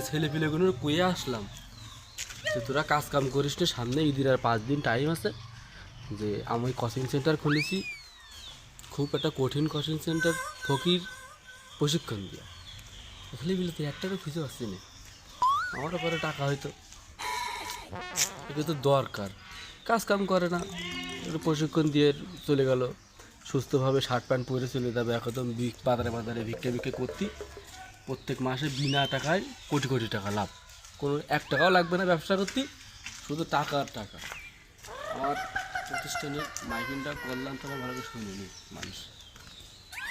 ছেলে পিলেগুলোর কুয়ে আসলাম যে তোরা কাজ কাম করিস না, সামনে ঈদের আর 5 দিন টাইম আছে। যে আমি কোচিং সেন্টার খুলেছি, খুব একটা কঠিন কোচিং সেন্টার, ফকির প্রশিক্ষণ দিয়া। ছেলে পিলে তো একটারও খুঁজে পাচ্ছি না। আমার পরে টাকা হয়তো এটা তো দরকার, কাজ কাম করে না, একটু প্রশিক্ষণ দিয়ে চলে গেল সুস্থভাবে, শার্ট প্যান্ট পরে চলে যাবে একদম বাজারে বাজারে ভিক্ষে করতে। প্রত্যেক মাসে বিনা টাকায় কোটি কোটি টাকা লাভ, কোনো 1 টাকাও লাগবে না ব্যবসা করতে, শুধু টাকা আর টাকা। আমার প্রতিষ্ঠানে মাইকিংটা করলাম, তো আমার ভালো করে শুনিনি মানুষ,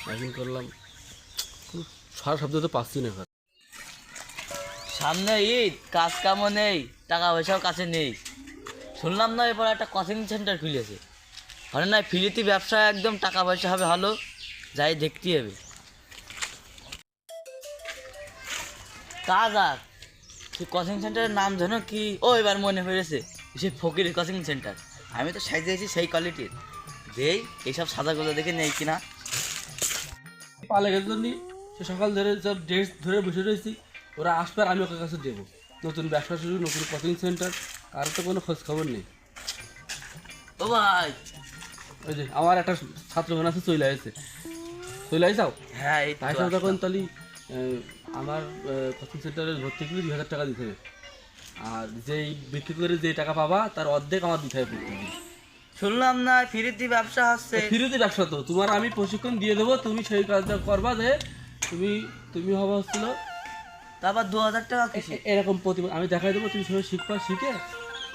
মাইকিং করলাম, কোনো সারা শব্দ তো পাচ্ছি না। এবার সামনে ঈদ, কাজ কামও নেই, টাকা পয়সাও কাছে নেই। শুনলাম না এবার একটা কোচিং সেন্টার খুলেছে, মানে না ফ্রিতে ব্যবসা, একদম টাকা পয়সা হবে ভালো, যাই দেখতে হবে। তা যাক, সেই কোচিং সেন্টারের নাম জানো কি? ও এবার মনে হয়েছে, সেই ফকির কোচিং সেন্টার। আমি তো সাজিয়েছি সেই কোয়ালিটির, দেই এইসব সাদাগুলো দেখে নেই কিনা। পালে গেছে জন্য সে সকাল ধরে সব ড্রেস ধরে বসে রয়েছি, ওরা আসবে আর আমি ওকে কাছে দেবো। নতুন ব্যবসা শুরু, নতুন কোচিং সেন্টার, আর তো কোনো খোঁজ খবর নেই। ও ভাই, ওই যে আমার একটা ছাত্র মনে আছে, চলে আসছে, চলে আইসাও। হ্যাঁ এই তো আইসাও তখন আসলাম। তাহলে আমার কোচিং সেন্টারে ভর্তি করলে 2,000 টাকা দিতে হবে, আর যেই বিক্রি করে যে টাকা পাবা তার অর্ধেক আমার দিতে হবে প্রত্যেকদিন। শুনলাম না ফ্রিতে ব্যবসা হচ্ছে। ফ্রিতে ব্যবসা তো তোমার আমি প্রশিক্ষণ দিয়ে দেবো, তুমি সেই কাজটা করবা যে তুমি তুমি হবা হচ্ছিল তারপর 2,000 টাকা কিসে? এরকম প্রতিভা আমি দেখাই দেবো, তুমি সেভাবে শিখবা, শিখে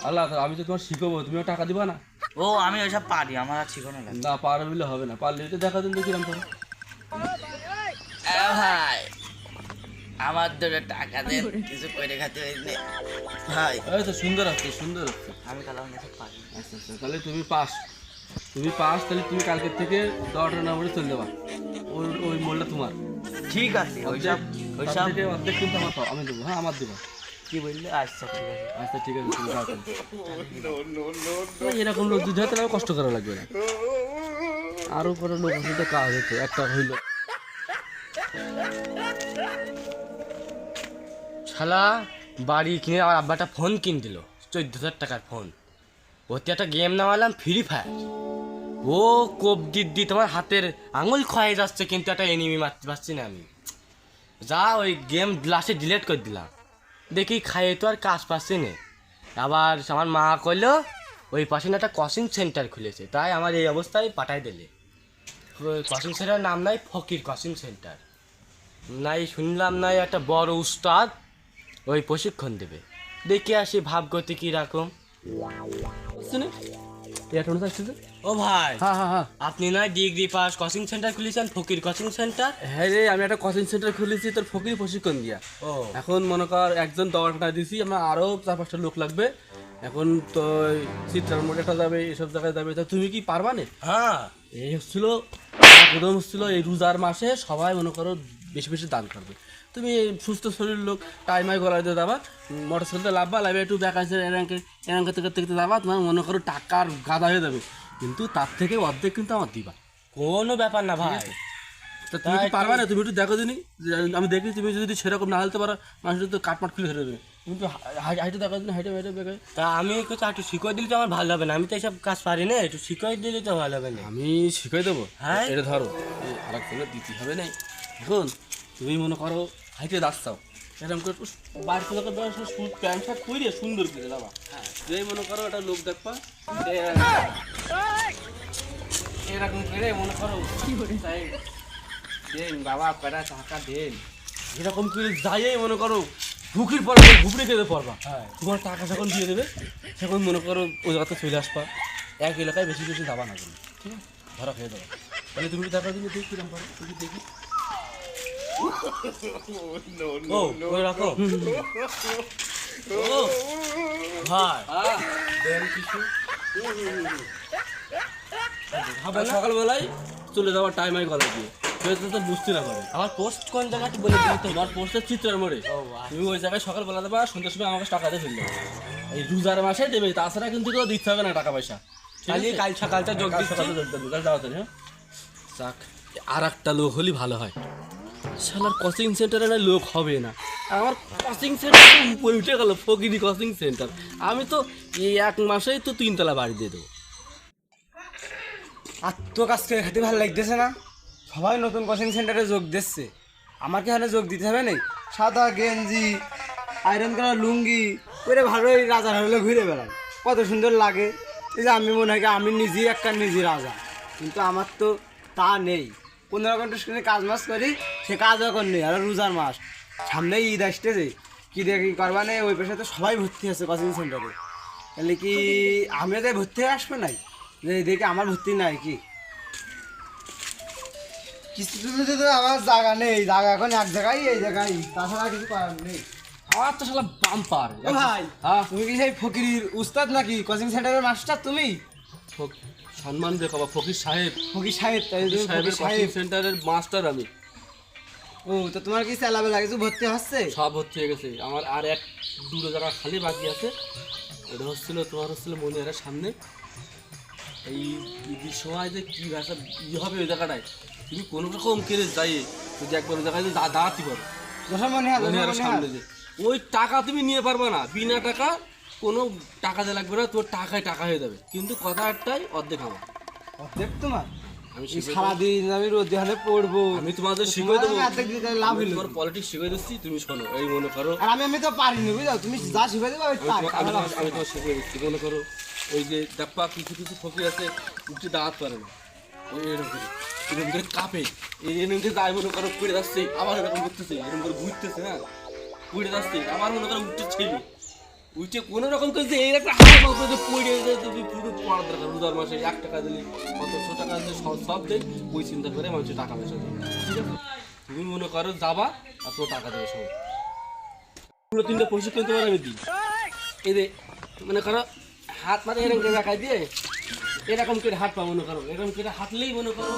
আল্লাহ আমি তো তোমার শিখাবো, তুমিও টাকা দিবা না। ও আমি ওইসব পারি, আমার আর শিখানো লাগে না পারো বলে হবে না, পারলে এটা দেখা দিন দেখিলাম পরে। ভাই আমার ধরে টাকা দেন, কিছু করে খাতে হইলে ভাই। এই তো সুন্দর আছে, সুন্দর আছে। আমি কালাম এসব পারি। আচ্ছা আচ্ছা, তাহলে তুমি পাস, তাহলে তুমি কালকের থেকে 10টা নম্বরে চলে যাবা, ওই ওই মোলটা তোমার। ঠিক আছে, ওইসব ওইসব থেকে অর্ধেক কিন্তু আমার পাও, আমি দেবো, হ্যাঁ আমার দেবো। কি বললে? আচ্ছা ঠিক আছে। আচ্ছা ঠিক আছে, তুমি যাও তাহলে। এরকম লোক যদি হয় তাহলে কষ্ট করা লাগবে না, আরও করে লোক আসলে কাজ হতো, একটা হইলো। শালা বাড়ি কিনে আমার আব্বাটা ফোন কিন দিল, 14,000 টাকার ফোন। ওতে একটা গেম নামালাম, ফ্রি ফায়ার। ও কোপ দিদি তোমার হাতের আঙুল ক্ষয়ে যাচ্ছে, কিন্তু একটা এনিমি মারতে পারছি না আমি। যা ওই গেম লাস্টে ডিলিট করে দিলাম, দেখি খাইয়ে তো আর কাজ পাচ্ছি না। আবার আমার মা কইলো ওই পাশে না একটা কোচিং সেন্টার খুলেছে, তাই আমার এই অবস্থায় পাঠাই দিলে। ওই কোচিং সেন্টারের নাম নাই ফকির কোচিং সেন্টার, নাই শুনলাম নাই একটা বড় উস্তাদ ওই প্রশিক্ষণ দেবে। দেখে আসি ভাবগতি কীরকম। ও ভাই, হ্যাঁ হ্যাঁ হ্যাঁ আপনি নয় ডিগ্রি পাস কোচিং সেন্টার খুলেছেন, ফকির কোচিং সেন্টার? হ্যাঁ রে, আমি একটা কোচিং সেন্টার খুলেছি তোর ফকির প্রশিক্ষণ দিয়া। ও এখন মনে কর একজন দরকার দিছি, আমার আরও 4-5টা লোক লাগবে। এখন তো চিত্রার মোড়ে একটা যাবে, এসব জায়গায় যাবে, তা তুমি কি পারবা না? হ্যাঁ, এই হচ্ছিল প্রথম হচ্ছিল এই রোজার মাসে সবাই মনে করো বেশি বেশি দান করবে। তুমি সুস্থ শরীর লোক টাইমাই গলায় দিয়ে যাবা, মোটর সাইকেলতে লাভবা, লাভে একটু ব্যাকাশে এরাঙ্কে থেকে যাবা, তোমার মনে করো টাকার গাদা হয়ে যাবে, কিন্তু তার থেকে অর্ধেক কিন্তু আমার দিবা। কোনো ব্যাপার না ভাই। তা তুমি কি পারবা না? তুমি একটু দেখো দিনই, আমি দেখি তুমি যদি সেরকম না হতে পারো, মানুষের তো কাটমাট খুলে ধরে দেবে। তুমি তো হাইটে দেখো দিন, হাইটে বেগে। তা আমি একটু শিখিয়ে দিলে তো আমার ভালো হবে না, আমি তো এইসব কাজ পারি না, একটু শিখিয়ে দিলে তো ভালো হবে না। আমি শিখাই দেবো, হ্যাঁ এটা ধরো আর এক দিতে হবে না। এখন তুমি মনে করো হাইটে দাঁড়াও, এরকম করে বাইরে প্যান্ট শার্ট পরে সুন্দর করে যাবা। যেই মনে করো একটা লোক দেখবা, এরকম করে মনে করো তাই দেন বাবা কয়টা টাকা দেন, এরকম করে যাইয়ে মনে করো ঢুকির পর ঘুবড়ে খেতে পারবা। তোমার টাকা যখন দিয়ে দেবে সেখন মনে করো ওই জায়গাতে চলে আসবা, এক এলাকায় বেশি বেশি যাবা না তুমি, ঠিক আছে? ধরা খেয়ে দেবো। তাহলে তুমি দেখা দিলে দেখি কিরকম পারো, তুমি দেখি। ও ওই রকম। ও ভাই দেন কিছু সকালবেলায় চলে যাওয়ার টাইম আই গলা দিয়ে তো বুঝতে না পারে। আমার পোস্ট কোন জায়গাটি বলে দিবি তো? তোমার পোস্টের চিত্রের মোড়ে, তুমি ওই জায়গায় সকালবেলা দেবা, সন্ধ্যার সময় আমাকে টাকা দিয়ে ফেলবে। এই রোজার মাসে দেবে, তাছাড়া কিন্তু কেউ দিতে হবে না টাকা পয়সা। কাল সকালটা যোগ দিচ্ছি। বিকাল যাওয়া তো হ্যাঁ। যাক, আর একটা লোক হলে ভালো হয়। শালার কোচিং সেন্টারে না লোক হবে না, আমার কোচিং সেন্টার উপরে উঠে গেল, ফকিরি কোচিং সেন্টার। আমি তো এই 1 মাসেই তো 3 তলা বাড়ি দিয়ে দেবো। আর তো কাজ করে খেতে ভালো লাগতেছে না, সবাই নতুন কোচিং সেন্টারে যোগ দিচ্ছে, আমার কি এখানে যোগ দিতে হবে না? সাদা গেঞ্জি, আয়রন করা লুঙ্গি করে ভালোই রাজার হলে ঘুরে বেড়াই, কত সুন্দর লাগে। এই যে আমি মনে হয় কি আমি নিজেই একটা নিজে রাজা, কিন্তু আমার তো তা নেই। 15 ঘন্টা শুনে কাজ মাস করি, সে কাজ এখন নেই। আর রোজার মাস সামনে ঈদ আসতেছে, কি দিয়ে কি করবা নেই, ওই পেশায় তো সবাই ভর্তি আছে কোচিং সেন্টারে। তাহলে কি আমি তাই ভর্তি হয়ে আসবে নাই, যে দেখে আমার ভর্তি নাই কি? কিস্তিতে তো আমার জায়গা নেই, জায়গা এখন এক জায়গায়, এই জায়গায়, তাছাড়া কিছু করার নেই। আমার তো শালা বাম্পার। ও ভাই, হ্যাঁ, তুমি কি সেই ফকির উস্তাদ নাকি, কোচিং সেন্টারের মাস্টার তুমি? সম্মান দিয়ে কবা, ফকির সাহেব। ফকির সাহেব, তাই তুমি সাহেবের ফকির কোচিং সাহেব। সেন্টারের মাস্টার আমি। ও তো তোমার কি চালাবে লাগে, কিছু ভর্তি হচ্ছে? সব ভর্তি হয়ে গেছে। আমার আর 1-2 জায়গা খালি বাকি আছে। ওটা হচ্ছিল তোমার মনিহারের সামনে। এই ঈদের সময় যে কী ভাষা হবে ওই জায়গাটায়, তুমি কোনো রকম কেড়ে যাই যদি একবার ওই জায়গায় দাঁড়াতে পারো মনিহারের সামনে, যে ওই টাকা তুমি নিয়ে পারবে না, বিনা টাকা, কোনো টাকা দেওয়া লাগবে না, তোর টাকায় টাকা হয়ে যাবে। কিন্তু কথা একটাই, অর্ধেক আমার। অর্ধেক তোমার? আমি এই সারাদিন আমি রোদে হলে পড়বো, আমি তোমাদের শিখিয়ে দেবো, অর্ধেক দিতে লাভ হইলো। তোমার পলিটিক্স শিখিয়ে দিচ্ছি, তুমি শোনো। এই মনে করো, আর আমি তো পারিনি বুঝলো, তুমি যা শিখে দেবে আমি তোমার শিখিয়ে দিচ্ছি। মনে করো ওই যে দেখবা কিছু কিছু ফকির আছে, উঠে দাঁড়াতে পারে না, ওই এরকম করে কাঁপে, এরকম করে যাই মনে করো পড়ে যাচ্ছে, আবার এরকম করতেছে, এরকম করে ঘুরতেছে, হ্যাঁ পড়ে যাচ্ছে, আবার মনে করো উঠতে ছেলে উঠে কোনো রকম করে যে এই একটা হাত মতো যে পড়ে যায়, তুমি পুরো পড়ার দরকার। রোজার মাসে 1 টাকা দিলে, কত 100 টাকা দিলে, সব দেয়, ওই চিন্তা করে মানুষের টাকা পয়সা দেয়। ঠিক আছে, তুমি মনে করো যাবা আর তোমার টাকা দেবে সব। 2-3টা প্রশিক্ষণ তোমার আমি দিই। এই যে মনে করো হাত মারে এরকম করে রাখাই দিয়ে, এরকম করে হাত পা মনে করো, এরকম করে হাঁটলেই মনে করো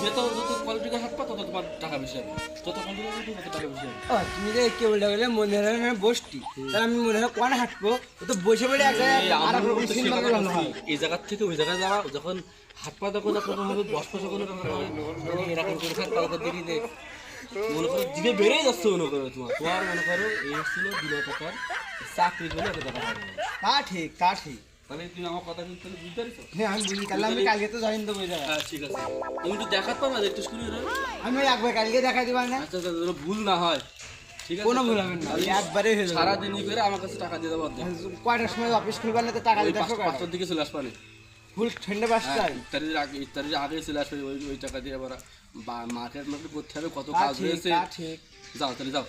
যত কোয়ালিটিকে হাত পা তত তোমার টাকা বেশি হবে, যত কোয়ালিটি তত টাকা বেশি হবে। তুমি যে কেবল বলে মনে হয় বসটি, তাহলে আমি মনে হয় কোন হাঁটবো, ও তো বসে বসে এক জায়গায় আর এক রকম চিন্তা করে ভালো হয়। এই জায়গা থেকে ওই জায়গায় যাওয়া, যখন হাত পা যখন হবে বসপা যখন এরকম করে হাত পা যখন দেখি যে মনে করো দিকে বেড়েই যাচ্ছে, মনে করো তোমার মনে করো এই হচ্ছিল বিনা টাকার চাকরি করে এত টাকা পাবে। তা ঠিক, তা ঠিক। তাহলে তুমি আমার কথা কিন্তু বুঝতে পারছো? হ্যাঁ আমি বুঝি, তাহলে আমি কালকে তো জয়েন দেবো ওই জায়গায়। হ্যাঁ ঠিক আছে, তুমি একটু দেখাতে পারবা একটু শুরু করে? আমি ওই একবার কালকে দেখাই দিবা না? আচ্ছা আচ্ছা, যেন ভুল না হয়। ঠিক আছে, কোনো ভুল হবে না, একবারে হয়ে যাবে। সারাদিন ই করে আমার কাছে টাকা দিয়ে দেবো। কয়টার সময় অফিস খুলবার না, তো টাকা দিতে আসো? 5টার দিকে চলে আসবা। ফুল ঠান্ডা বাসটাই। ইফতারির আগে চলে আসবে, ওই টাকা দিয়ে আবার মাঠের মধ্যে করতে হবে, কত তা কাজ ঠিক, রয়েছে। তা ঠিক। যাও তাহলে যাও।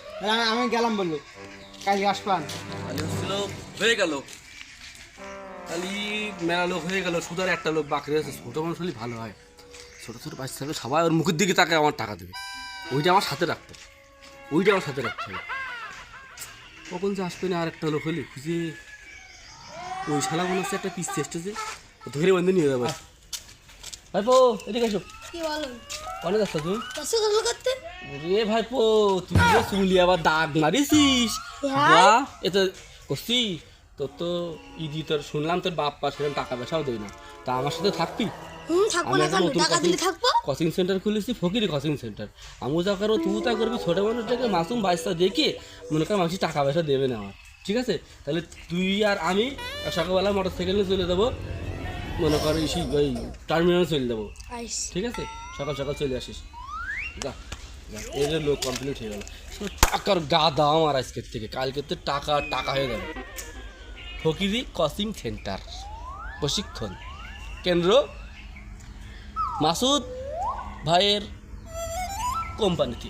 আমি গেলাম বললো, কালকে আসবান। তাহলে হচ্ছিল হয়ে গেল, তাহলে মেলা লোক হয়ে গেল, শুধু আর একটা লোক বাকি রয়েছে। ছোটো মানুষ হলে ভালো হয়, ছোটো ছোটো বাচ্চা থাকলে সবাই ওর মুখের দিকে তাকে আমার টাকা দেবে, ওইটা আমার সাথে রাখতে হবে, ওইটা আমার সাথে রাখতে হবে। কখন যে আসবে না আর একটা লোক হলে খুঁজে, ওই শালা মনে হচ্ছে একটা পিস চেষ্টেছে, ধরে বন্ধু নিয়ে যাবে। ভাইপো এদিকে এসো। কি বলো? কনে যাচ্ছ তুমি? কষ্ট কষ্ট করতে? রে ভাইপো, তুই যে চুলি আবার দাগ মারিছিস, হ্যাঁ। বাহ এটা করছি। তোর তো ইদি তোর শুনলাম তোর বাপ পা সেরকম টাকা পয়সাও দেয় না, তা আমার সাথে থাকবি? থাকবো না কেন? টাকা দিলে থাকবো। কোচিং সেন্টার খুলেছি, ফকিরি কোচিং সেন্টার। আমিও যা করবো তুই তা করবি, ছোটো মানুষটাকে মাসুম বাচ্চা দেখে মনে কর মানুষ টাকা পয়সা দেবে না আমার। ঠিক আছে, তাহলে তুই আর আমি সকালবেলা মোটর সাইকেল নিয়ে চলে যাবো, মনে কর ওই টার্মিনালে চলে যাবো। আইস। ঠিক আছে, সকাল সকাল চলে আসিস। যা যা, এই যে লোক কমপ্লিট হয়ে গেল। টাকার গাদা আমার আজকের থেকে, কালকে তো টাকা টাকা হয়ে যাবে। ফকিরি কোচিং সেন্টার প্রশিক্ষণ কেন্দ্র, মাসুদ ভাইয়ের কোম্পানিতে।